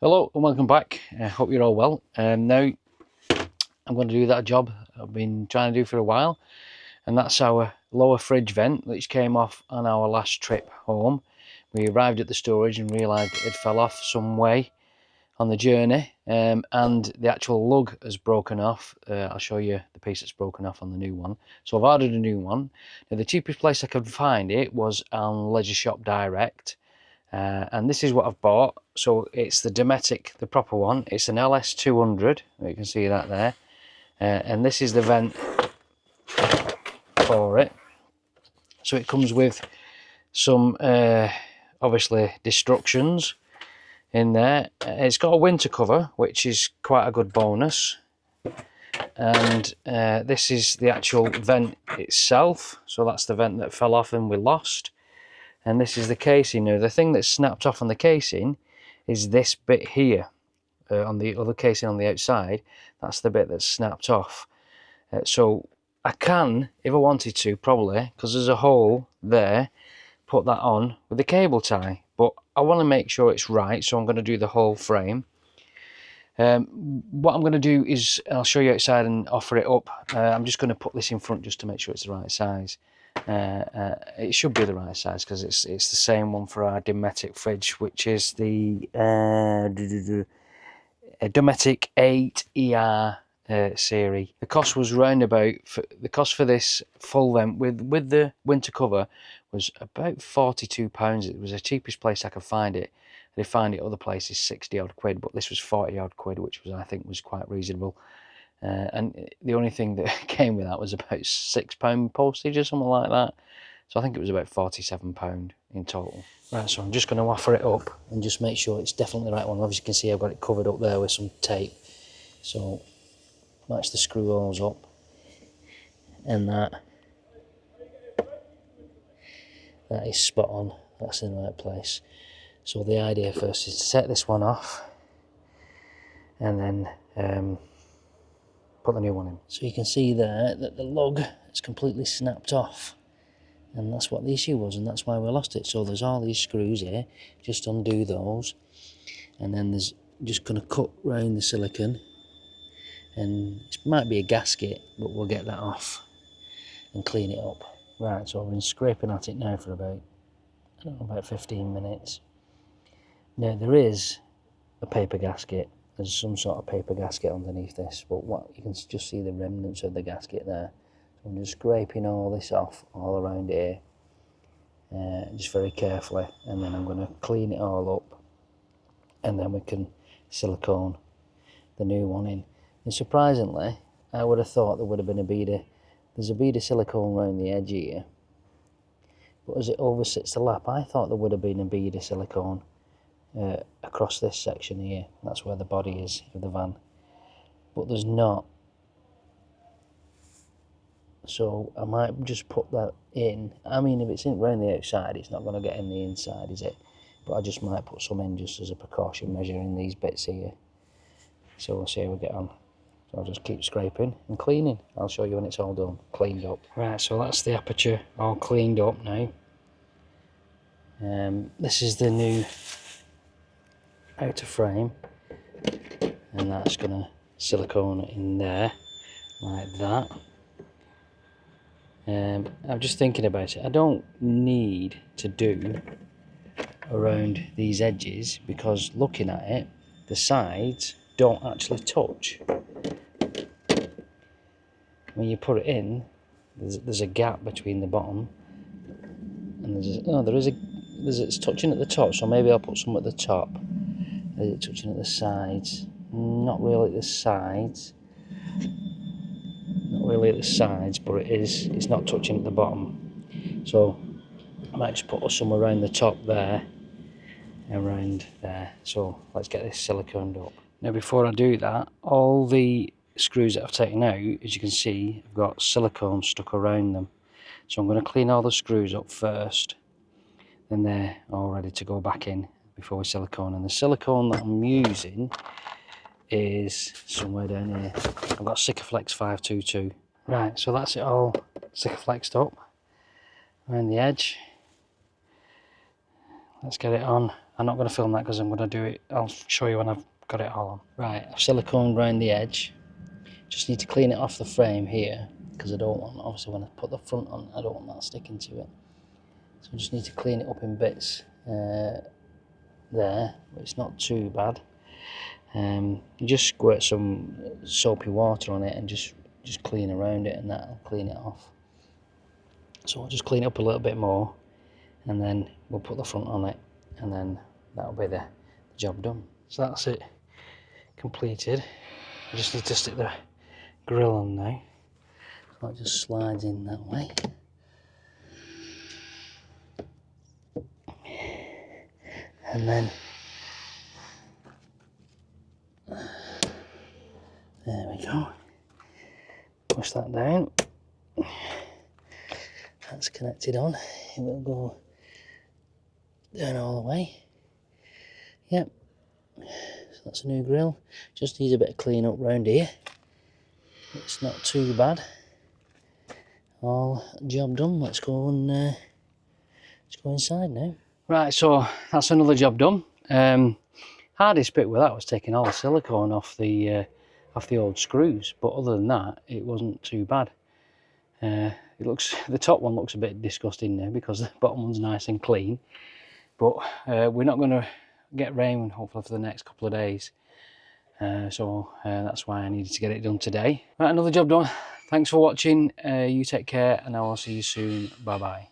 Hello and welcome back. I hope you're all well. Now I'm going to do that job I've been trying to do for a while, and that's our lower fridge vent which came off on our last trip home. We arrived at the storage and realised it fell off some way on the journey, and the actual lug has broken off. I'll show you the piece that's broken off on the new one. So I've ordered a new one. Now, the cheapest place I could find it was on Leisure Shop Direct. And this is what I've bought. So it's the Dometic, the proper one. It's an LS200, you can see that there. And this is the vent for it. So it comes with some obviously destructions in there. It's got a winter cover, which is quite a good bonus. And this is the actual vent itself. So that's the vent that fell off and we lost. And this is the casing. Now, the thing that's snapped off on the casing is this bit here. On the other casing on the outside, that's the bit that's snapped off. So I can, if I wanted to, probably, because there's a hole there, put that on with a cable tie. But I want to make sure it's right, so I'm going to do the whole frame. What I'm going to do is, I'll show you outside and offer it up. I'm just going to put this in front just to make sure it's the right size. It should be the right size because it's the same one for our Dometic fridge, which is the Dometic 8ER series. The cost was round about, the cost for this full vent with the winter cover was about £42. It was the cheapest place I could find it. They find it other places 60 odd quid, but this was 40 odd quid, which was, I think, was quite reasonable. And the only thing that came with that was about £6 postage or something like that. So I think it was about £47 in total. Right, so I'm just going to offer it up and just make sure it's definitely the right one. Obviously you can see I've got it covered up there with some tape. So match the screw holes up and that is spot on. That's in the right place. So the idea first is to set this one off and then put the new one in. So you can see there that the lug is completely snapped off, and that's what the issue was, and that's why we lost it. So there's all these screws here, just undo those, and then there's just going to cut round the silicone, and it might be a gasket, but we'll get that off and clean it up. Right, so I've been scraping at it now for about, I don't know, about 15 minutes. Now there is a paper gasket. There's some sort of paper gasket underneath this, but what you can just see the remnants of the gasket there. So I'm just scraping all this off all around here, just very carefully, and then I'm going to clean it all up, and then we can silicone the new one in. And surprisingly, I would have thought there would have been there's a bead of silicone around the edge here, but as it oversits the lap, I thought there would have been a bead of silicone across this section here. That's where the body is of the van, but there's not. So I might just put that in. I mean, if it's in around the outside, it's not going to get in the inside, is it? But I just might put some in just as a precaution measure in these bits here. So we'll see how we get on. So I'll just keep scraping and cleaning. I'll show you when it's all done, cleaned up. Right, so that's the aperture all cleaned up now. This is the new outer frame, and that's going to silicone in there like that. I'm just thinking about it. I don't need to do around these edges because looking at it, the sides don't actually touch. When you put it in, there's a gap between the bottom, and it's touching at the top. So maybe I'll put some at the top. Is it touching at the sides? Not really at the sides. Not really at the sides, but it's not touching at the bottom. So I might just put some around the top there, around there. So let's get this siliconed up. Now before I do that, all the screws that I've taken out, as you can see, I've got silicone stuck around them. So I'm going to clean all the screws up first, then they're all ready to go back in before we silicone. And the silicone that I'm using is somewhere down here. I've got Sikaflex 522. Right, so that's it all Sikaflexed up around the edge. Let's get it on I'm not going to film that because I'm going to do it. I'll show you when I've got it all on. Right, I've silicone around the edge. Just need to clean it off the frame here because I don't want, obviously when I put the front on, I don't want that sticking to it. So I just need to clean it up in bits there, but it's not too bad. You just squirt some soapy water on it and just clean around it, and that'll clean it off. So I'll just clean it up a little bit more, and then we'll put the front on it, and then that'll be the job done. So that's it completed. I just need to stick the grill on now. So it just slides in that way. And then there we go. Push that down. That's connected on. It will go down all the way. Yep. So that's a new grill. Just needs a bit of clean up round here. It's not too bad. All job done. Let's go and let's go inside now. Right, so that's another job done. Hardest bit with that was taking all the silicone off the old screws, but other than that, it wasn't too bad. It looks, the top one looks a bit disgusting now because the bottom one's nice and clean. But we're not going to get rain hopefully for the next couple of days. So that's why I needed to get it done today. Right, another job done. Thanks for watching. You take care, and I will see you soon. Bye bye.